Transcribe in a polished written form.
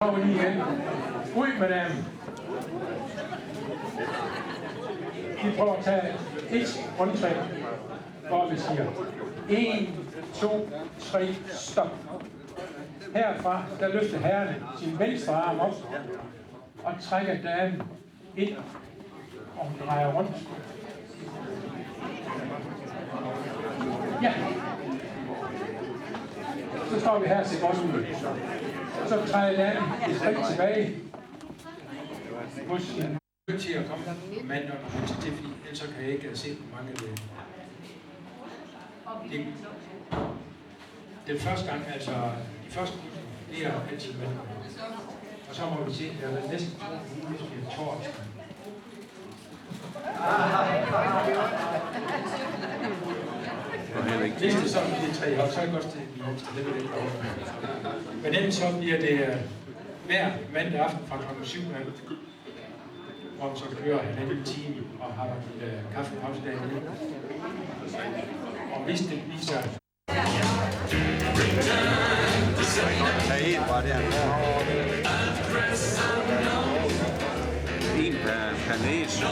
Kommer lige igen. Ud med dem. Vi prøver at tage et rundtræk, hvor vi siger 1, 2, 3, stop. Herfra, der løfter herren sin venstre arm op og trækker damen ind og drejer rundt. Ja. Så står vi her til godt ud. Så træder damen et skridt tilbage. Hos sin nødt til at komme mand og højt til, fordi ellers kan jeg ikke se mange af det. Den første gang, altså de første det er altid mænd. Og så må vi se, at der er næsten 2 uger, hvis vi er torsdag. Næste så bliver 3 år, så er det godt til den højeste, det vil jeg ikke love. Men ellers så bliver det hver mandag aften fra kl. 7, hvor man så kører en time og har en kaffepause derinde. Og hvis det viser... Der er helt bare det, han får. En per næse.